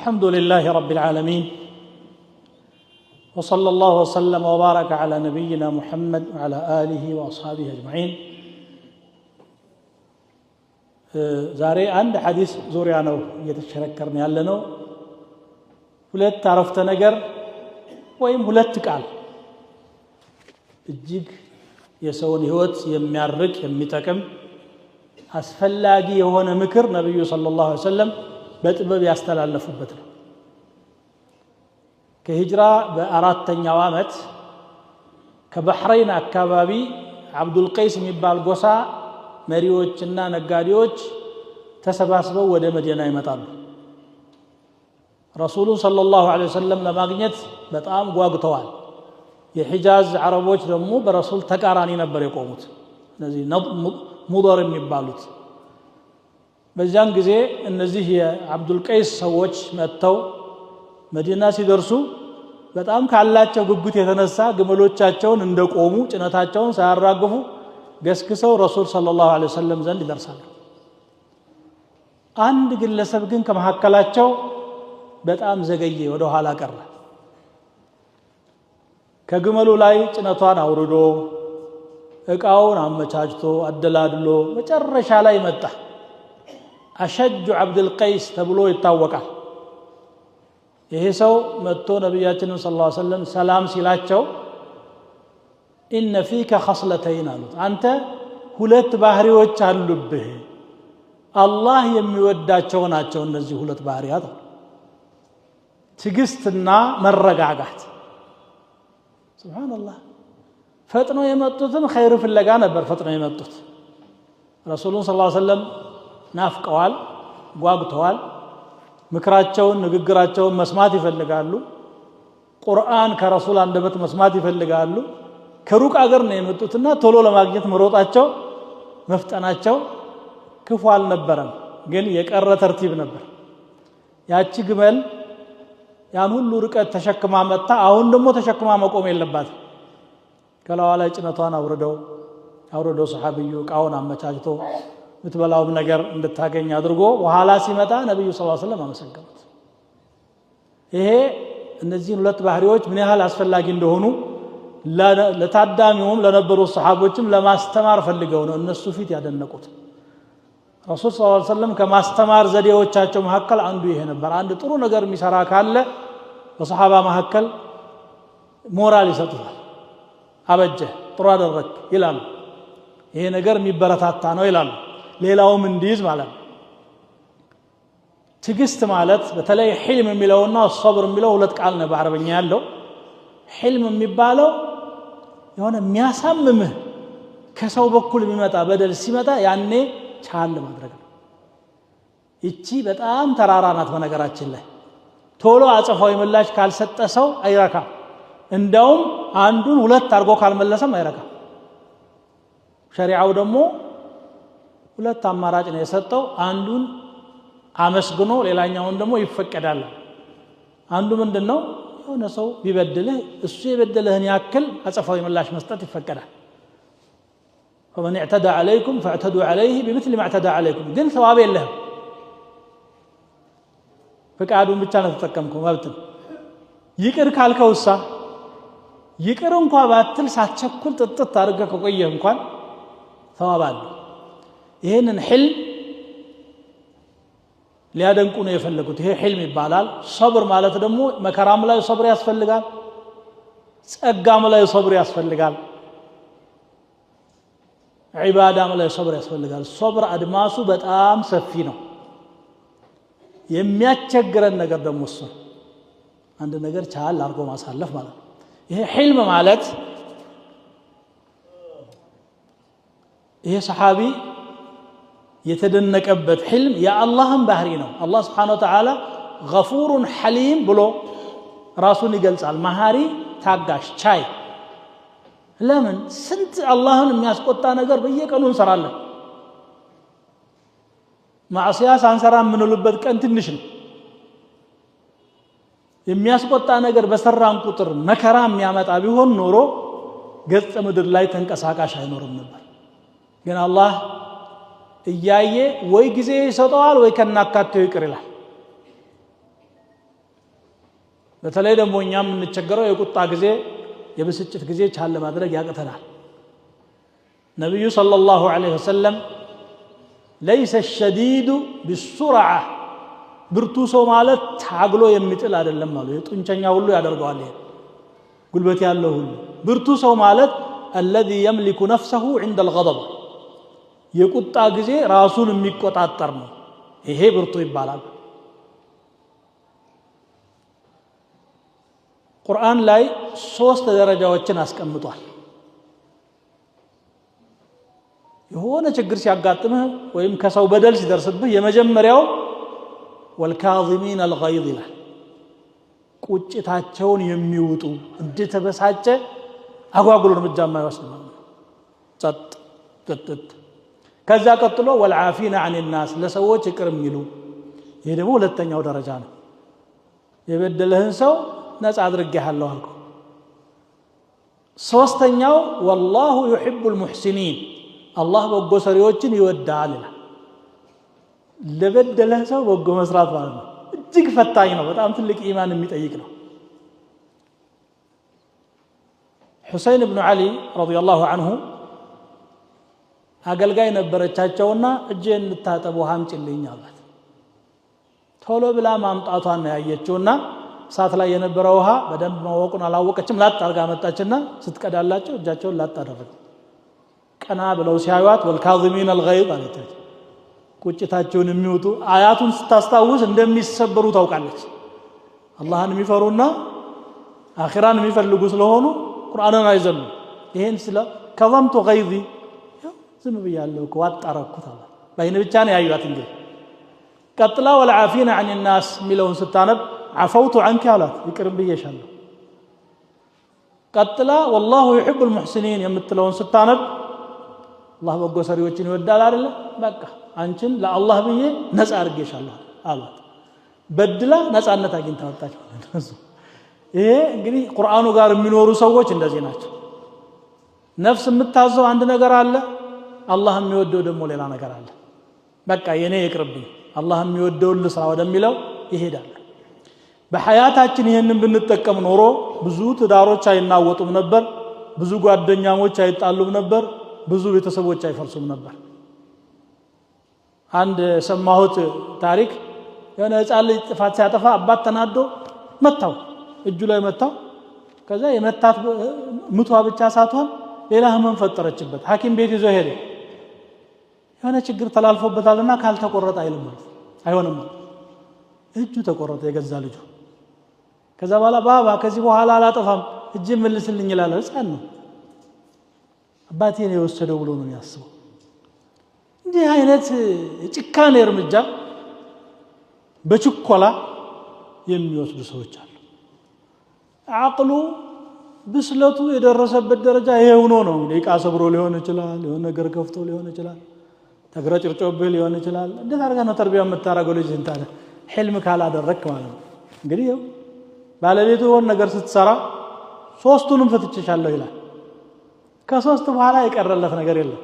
الحمد لله رب العالمين وصلى الله وسلم وبارك على نبينا محمد وعلى آله وأصحابه أجمعين. زاري عند حديث زوريانو يتشركرني يالنو ሁለት አረፍተ ነገር ወይም ሁለት ቃል እጅግ የሰውን ህይወት የሚያርቅ የሚጠቅም አስፈላጊ የሆነ ምክር ነብዩ ሰለላሁ ዐለይሂ ወሰለም በጥበብ ያስተላለፉበት ነው። ከሂጅራ በአራተኛው ዓመት ከባህሬን አካባቢ አብዱል ቀይስ የሚባል ጎሳ መሪዎችና ነጋዴዎች ተሰባስበው ወደ መዲና ይመጣሉ። ረሱሉ ሰለላሁ ዐለይሂ ወሰለም ለማግኘት በጣም ጓጉተዋል። የሂጃዝ አረቦች ደግሞ በረሱል ተቃራኒ ነበር የቆሙት፣ እነዚህ ሙደር የሚባሉት። በዚያን ጊዜ እነዚህ የአብዱል ቀይስ ሰዎች መጥተው መዲና ሲደርሱ በጣም ካላቸው ጉጉት የተነሳ ግመሎቻቸውን እንደቆሙ ጭነታቸውን ሳያራግፉ ገስግሰው ረሱል ሰለላሁ ዐለይሂ ወሰለም ዘንድ ይደርሳሉ። አንድ ግለሰብ ግን ከመካከላቸው በጣም ዘገየ፣ ወደ ኋላ ቀረ። ከግመሉ ላይ ጭነቷን አውርዶ እቃውን አመቻችቶ አደላድሎ መጨረሻ ላይ መጣ። አሸጁ አብዱል ቀይስ ተብሎ ይታወቃል። ይሄ ሰው መጥቶ ነቢያችንን ሰለላሁ ዐለይሂ ወሰለም ሰላም ሲላቸው ኢነ ፊከ ኸስለተይን አሉት። አንተ ሁለት ባህሪዎች አሉብህ፣ አላህ የሚወዳቸው ናቸው እነዚህ ሁለት ባህሪያት፣ ትዕግስትና መረጋጋት። ሱብሃንአላህ። ፈጥኖ የመጡትን ኸይር ፍለጋ ነበር ፈጥኖ የመጡት። ረሱሉን ሰለላሁ ዐለይሂ ወሰለም ናፍቀዋል፣ ጓጉተዋል። ምክራቸውን ንግግራቸውን መስማት ይፈልጋሉ። ቁርአን ከረሱል አንደበት መስማት ይፈልጋሉ። ከሩቅ አገር ነው የመጡትና ቶሎ ለማግኘት መሮጣቸው መፍጠናቸው ክፉ አልነበረም፣ ግን የቀረ ተርቲብ ነበር። ያቺ ግመል ያን ሁሉ ርቀት ተሸክማ መጣ። አሁን ደግሞ ተሸክማ መቆም የለባትም። ከላዋ ላይ ጭነቷን አውርደው ሰሐቢዩ እቃውን አመቻችቶ ምትበላውም ነገር እንድታገኝ አድርጎ በኋላ ሲመጣ ነብዩ ሰለላሁ ዐለይሂ ወሰለም አመሰገኑት። ይሄ እነዚህን ሁለት ባህሪዎች ምን ያህል አስፈላጊ እንደሆኑ ለታዳሚውም ለነበሩ ሰሐቦችም ለማስተማር ፈልገው ነው እነሱ ፊት ያደነቁት። ረሱል ሰለላሁ ዐለይሂ ወሰለም ከማስተማር ዘዴዎቻቸው መካከል አንዱ ይሄ ነበር። አንድ ጥሩ ነገር የሚሰራ ካለ በሰሐባ መካከል ሞራል ይሰጡታል። አበጀህ፣ ጥሩ አደረክ ይላሉ። ይሄ ነገር የሚበረታታ ነው ይላሉ። ሌላውም እንዲይዝ ማለት ነው። ትዕግስት ማለት በተለይ ሒልም የሚለውና ሶብር የሚለው ሁለት ቃል ነው በአረበኛ ያለው። ሒልም የሚባለው የሆነ የሚያሳምምህ ከሰው በኩል የሚመጣ በደል ሲመጣ ያኔ ቻል ማድረግ ነው። እቺ በጣም ተራራ ናት። በነገራችን ላይ ቶሎ አጸፋዊ ምላሽ ካልሰጠ ሰው አይረካም። እንደውም አንዱን ሁለት አድርጎ ካልመለሰም አይረካም። ሸሪዓው ደግሞ ሁለት አማራጭ ነው የሰጠው። አንዱን አመስግኖ ሌላኛውን ደግሞ ይፈቀዳል። አንዱ ምንድነው? የሆነ ሰው ቢበድልህ እሱ የበደለህን ያክል አጸፋዊ ምላሽ መስጠት ይፈቀዳል። فمن اعتدى عليكم فاعتدوا عليه بمثل ما اعتدى عليكم። ግን ሰዋብ የለህም። ፍቃዱን ብቻ ነው ተጠቀምከው መብትን። ይቅር ካልከውሳ ይቅር እንኳን ባትል ሳትቸኩል ጥጥት አድርገህ ከቆየህ እንኳን ሰዋብ አለ። ይሄንን ሕልም ሊያደንቁ ነው የፈለጉት። ይሄ ሕልም ይባላል። ሶብር ማለት ደግሞ መከራም ላይ ሶብር ያስፈልጋል፣ ጸጋም ላይ ሶብር ያስፈልጋል፣ ዒባዳም ላይ ሶብር ያስፈልጋል። ሶብር አድማሱ በጣም ሰፊ ነው። የሚያስቸግረን ነገር ደግሞ እሱ አንድ ነገር ቻል አድርጎ ማሳለፍ ማለት ነው። ይሄ ሕልም ማለት ይሄ ሰሐቢ የተደነቀበት ሕልም የአላህን ባህሪ ነው። አላህ ስብሓነሁ ወተዓላ ገፉሩን ሐሊም ብሎ ራሱን ይገልጻል። መሐሪ፣ ታጋሽ፣ ቻይ። ለምን ስንት አላህን የሚያስቆጣ ነገር በየቀኑ እንሰራለን። ማዕሲያ ሳንሰራ የምንውልበት ቀን ትንሽ ነው። የሚያስቆጣ ነገር በሰራን ቁጥር መከራ የሚያመጣ ቢሆን ኖሮ ገጽ ምድር ላይ ተንቀሳቃሽ አይኖርም ነበር። ግን አላህ እያየ ወይ ጊዜ ይሰጠዋል ወይ ከናካቴው ይቅር ይላል። በተለይ ደግሞ እኛም የምንቸገረው የቁጣ ጊዜ የብስጭት ጊዜ ቻል ማድረግ ያቅተናል። ነብዩ ሰለላሁ ዐለይሂ ወሰለም ليس الشديد بالسرعه ብርቱ ሰው ማለት ታግሎ የሚጥል አይደለም አሉ። የጡንቸኛ ሁሉ ያደርገዋል ይሄ ጉልበት ያለው ሁሉ። ብርቱ ሰው ማለት الذي يملك نفسه عند الغضب የቁጣ ጊዜ ራሱን የሚቆጣጠር ነው። ይሄ ብርቱ ይባላል። ቁርአን ላይ 3 ደረጃዎችን አስቀምጧል። የሆነ ችግር ሲያጋጥምህ ወይም ከሰው በደል ሲደርስብህ የመጀመሪያው والكاظمين الغيظ ይላል። ቁጭታቸውን የሚውጡ እንደተበሳጨ አጓጉል እርምጃ የማይወስድ ነው። ጸጥ ከዛ ቀጥሎ والعافين عن الناس ለሰዎች ይቅር የሚሉ። ይሄ ደግሞ ሁለተኛው ደረጃ ነው። የበደለህን ሰው ነፃ አድርጌሃለሁ አልኩ። ሶስተኛው والله يحب المحسنين አላህ በጎ ሰሪዎችን ይወዳል ይላል። ለበደለህ ሰው በጎ መስራት ማለት ነው እጅግ ፈታኝ ነው። በጣም ትልቅ ኢማን የሚጠይቅ ነው። ሁሰይን ኢብኑ ዓሊ ረዲየላሁ ዐንሁ አገልጋይ ነበረቻቸውና እጄን ልታጠብ ውሃ አምጪልኝ አላት። ቶሎ ብላ ማምጣቷን ያየችውና እሳት ላይ የነበረ ውሃ በደንብ ማወቁን አላወቀችም። ላጥ አርጋ መጣችና ስትቀዳላቸው እጃቸውን ላጥ አደረገች። ቀና ብለው ሲያዩት والكاظمين الغيظ አለች። ቁጭታቸውን የሚውጡ አያቱን ስታስታውስ እንደሚሰበሩ ታውቃለች። አላህን የሚፈሩና አኺራን የሚፈልጉ ስለሆኑ ቁርአንን አይዘሉ። ይሄን ስለ ከظمت غيظي ዝም ብያለሁ እኮ አጣረኩት አለ። በአይን ብቻ ነው ያዩት። እንግዲህ ቀጥላ والعافين عن الناس ሚለውን ስታነብ عفوت عنك አላት። ይቅርም ብዬሻለሁ። ቀጥላ والله يحب المحسنين የምትለውን ስታነብ አላህ በጎ ሰሪዎችን ይወዳል አይደል? በቃ አንቺን ለአላህ ብዬ ነፃ አድርጌሻለሁ አላት። በድላ ነፃነት አግኝታ ወጣች ማለት ነው። ይሄ እንግዲህ ቁርአኑ ጋር የሚኖሩ ሰዎች እንደዚህ ናቸው። ነፍስ የምታዘው አንድ ነገር አለ፣ አላህ የሚወደው ደግሞ ሌላ ነገር አለ። በቃ የኔ ይቅርብኝ አላህ የሚወደውን ልስራ ወደሚለው ይሄዳል። በሐያታችን ይሄንን ብንጠቀም ኖሮ ብዙ ትዳሮች አይናወጡም ነበር፣ ብዙ ጓደኛሞች አይጣሉም ነበር፣ ብዙ ቤተሰቦች አይፈርሱም ነበር። አንድ ሰማሁት ታሪክ የሆነ ሕፃን ልጅ ጥፋት ሲያጠፋ አባት ተናዶ መታው፣ እጁ ላይ መታው። ከዛ የመታት ምቷ ብቻ ሳትሆን ሌላ ህመም ፈጠረችበት። ሐኪም ቤት ይዞ ሄደ። የሆነ ችግር ተላልፎበታልና ካልተቆረጠ አይልም ማለት አይሆንም። እጁ ተቆረጠ፣ የገዛ ልጁ። ከዛ በኋላ ባባ ከዚህ በኋላ አላጠፋም እጅ መልስልኝ ይላል። ሕፃን ነው። አባቴ ነው የወሰደው ብሎ ነው የሚያስበው። እንዲህ አይነት ጭካኔ እርምጃ በችኮላ የሚወስዱ ሰዎች አሉ። አቅሉ ብስለቱ የደረሰበት ደረጃ ይሄ ሆኖ ነው። ዕቃ ሰብሮ ሊሆን ይችላል፣ የሆነ ነገር ከፍቶ ሊሆን ይችላል፣ ተግረጭርጮብህ ሊሆን ይችላል። እንዴት አድርገህ ነው ተርቢያ የምታደርገው ልጅ እንታለ ሕልም ካላደረክ ማለት ነው። እንግዲህ ባለቤቱ የሆነ ነገር ስትሰራ ሶስቱንም ፈትቼሻለሁ ይላል። ከሶስት በኋላ የቀረለት ነገር የለም።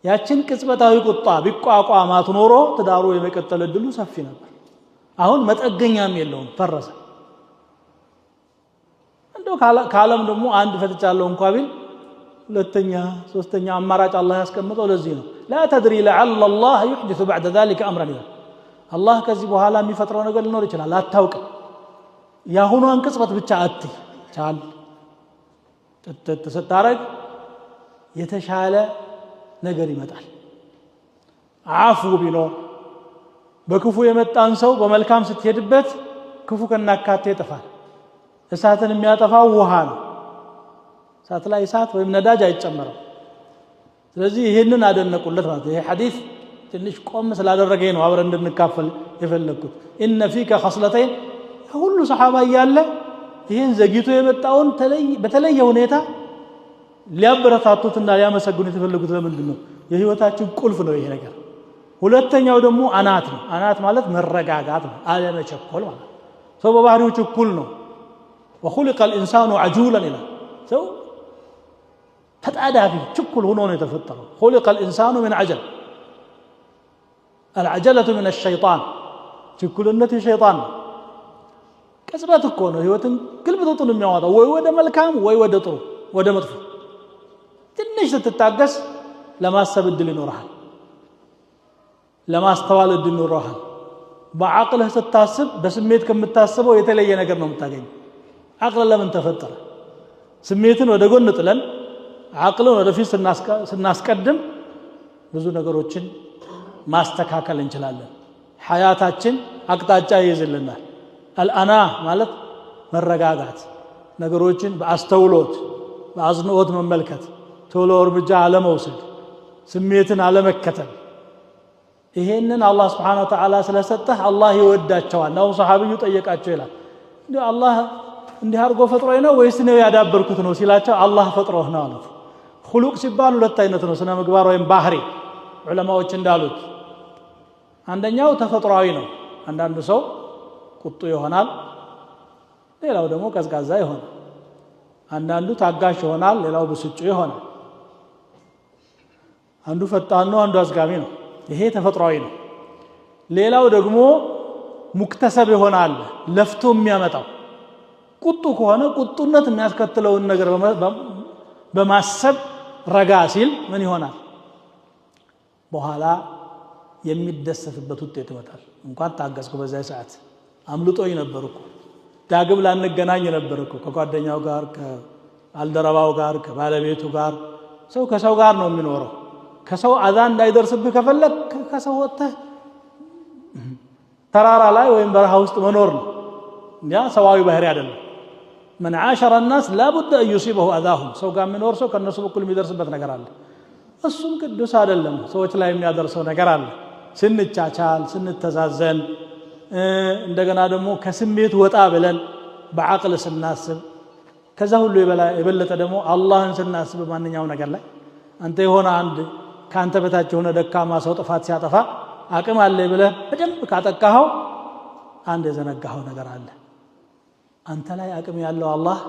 ያችን ቅጽበታዊ ቁጣ ቢቋቋማት ኖሮ ትዳሩ የመቀጠል እድሉ ሰፊ ነበር። አሁን መጠገኛም የለውም፣ ፈረሰ። እንደው ካለም ደግሞ አንድ ፈትቻለሁ እንኳን ቢል ሁለተኛ ሶስተኛ አማራጭ አላህ ያስቀምጠው ለዚህ ነው። لا تدري لعل الله يحدث بعد ذلك امرا ይላል። አላህ ከዚህ በኋላ የሚፈጥረው ነገር ሊኖር ይችላል፣ አታውቅም። ያሁኑን ቅጽበት ብቻ አትይ ቻል ተሰጣረግ የተሻለ ነገር ይመጣል። አፉ ቢኖር በክፉ የመጣን ሰው በመልካም ስትሄድበት ክፉ ከናካቴ ይጠፋል። እሳትን የሚያጠፋው ውሃ ነው። እሳት ላይ እሳት ወይም ነዳጅ አይጨመርም። ስለዚህ ይሄንን አደነቁለት ማለት ይሄ ሐዲስ ትንሽ ቆም ስላደረገኝ ነው አብረን እንድንካፈል የፈለኩት። ኢነ ፊከ ኸስለተይን ሁሉ ሰሃባ እያለ ይሄን ዘግይቶ የመጣውን በተለየ ሁኔታ ሊያበረታቱትና ሊያመሰግኑት የፈለጉት ለምንድን ነው? የህይወታችን ቁልፍ ነው ይሄ ነገር። ሁለተኛው ደግሞ አናት ነው። አናት ማለት መረጋጋት ነው፣ አለመቸኮል ማለት። ሰው በባህሪው ችኩል ነው። وخلق الانسان عجولا الى ሰው ተጣዳፊ ችኩል ሆኖ ነው የተፈጠረው። خلق الانسان من عجل العجله من الشيطان ችኩልነት የሸይጣን ነው። ቅጽበት እኮ ነው ህይወትን ግልብጡን የሚያወጣው ወይ ወደ መልካም ወይ ወደ ጥሩ ወደ መጥፎ ትንሽ ስትታገስ ለማሰብ እድል ይኖርሃል ለማስተዋል እድል ይኖርሃል በአቅልህ ስታስብ በስሜት ከምታስበው የተለየ ነገር ነው የምታገኘው አቅል ለምን ተፈጠረ ስሜትን ወደ ጎን ጥለን አቅልን ወደ ፊት ስናስቀድም ብዙ ነገሮችን ማስተካከል እንችላለን ሐያታችን አቅጣጫ ይይዝልናል አልአና ማለት መረጋጋት ነገሮችን በአስተውሎት በአዝኖት መመልከት ቶሎ እርምጃ አለመውሰድ ስሜትን አለመከተል ይሄንን አላህ Subhanahu Wa Ta'ala ስለሰጠህ አላህ ይወዳቸዋል ነው ሱሐቢዩ ጠየቃቸው ይላል እንዴ አላህ እንዲህ አርጎ ፈጥሮኝ ነው ወይስ ነው ያዳበርኩት ነው ሲላቸው አላህ ፈጥሮህ ነው አሉት خلق ሲባል ሁለት አይነት ነው ስነ ምግባር ወይም ባህሪ ዑለማዎች እንዳሉት አንደኛው ተፈጥሯዊ ነው አንዳንዱ ሰው ቁጡ ይሆናል ሌላው ደግሞ ቀዝቃዛ ይሆናል አንዳንዱ ታጋሽ ይሆናል ሌላው ብስጩ ይሆናል አንዱ ፈጣን ነው አንዱ አዝጋሚ ነው ይሄ ተፈጥሯዊ ነው ሌላው ደግሞ ሙክተሰብ ይሆናል ለፍቶ የሚያመጣው ቁጡ ከሆነ ቁጡነት የሚያስከትለውን ነገር በማሰብ ረጋ ሲል ምን ይሆናል በኋላ የሚደሰትበት ውጤት ይመጣል እንኳን ታገስኩ በዛ ሰዓት አምልጦኝ ነበርኩ ዳግም ላንገናኝ ነበርኩ ከጓደኛው ጋር ከአልደረባው ጋር ከባለቤቱ ጋር ሰው ከሰው ጋር ነው የሚኖረው ከሰው አዛን እንዳይደርስብህ ከፈለክ ከሰው ወጥተህ ተራራ ላይ ወይም በረሃ ውስጥ መኖር ነው ያ ሰዋዊ ባህሪ አይደለም من عاشر الناس لا بد ان يصيبه اذاهم ሰው ጋር የሚኖር ሰው ከነሱ በኩል የሚደርስበት ነገር አለ እሱም ቅዱስ አይደለም ሰዎች ላይ የሚያደርሰው ነገር አለ ስንቻቻል ስንተዛዘን እንደገና ደግሞ ከስሜት ወጣ ብለን በአቅል ስናስብ ከዛ ሁሉ የበለጠ ደግሞ አላህን ስናስብ ማንኛው ነገር ላይ አንተ የሆነ አንድ ካንተ በታች የሆነ ደካማ ሰው ጥፋት ሲያጠፋ አቅም አለ ብለህ በደንብ ካጠቃኸው አንድ የዘነጋኸው ነገር አለ አንተ ላይ አቅም ያለው አላህ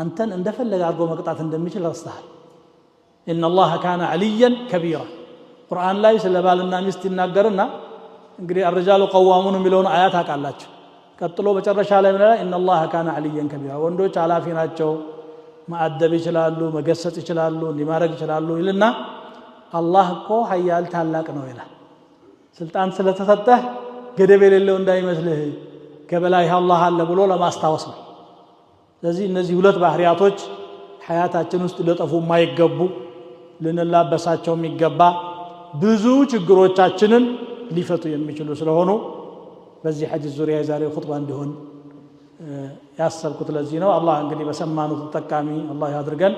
አንተን እንደፈለገ አድርጎ መቅጣት እንደሚችል ረስተሃል ان الله كان عليا كبيرا ቁርአን ላይ ስለ ባልና ሚስት ይናገርና እንግዲህ الرجال قوامون የሚለውን አያት አቃላችሁ ቀጥሎ መጨረሻ ላይ ምን ይላል ان الله كان عليا كبيرا ወንዶች ኃላፊ ናቸው ማዕደብ ይችላሉ መገሰጽ ይችላሉ እንዲማረግ ይችላሉ ይልና አላህ እኮ ኃያል ታላቅ ነው ይላል ስልጣን ስለተሰጠህ ገደብ የሌለው እንዳይመስልህ ከበላይ አላህ አለ ብሎ ለማስታወስ ነው ስለዚህ እነዚህ ሁለት ባህሪያቶች ሐያታችን ውስጥ ለጠፉ የማይገቡ ልንላበሳቸው የሚገባ ብዙ ችግሮቻችንን ሊፈቱ የሚችሉ ስለሆኑ በዚህ ሐዲስ ዙሪያ የዛሬው ኹጥባ እንዲሆን ያሰብኩት ለዚህ ነው አላህ እንግዲህ በሰማነው ተጠቃሚ አላህ ያድርገን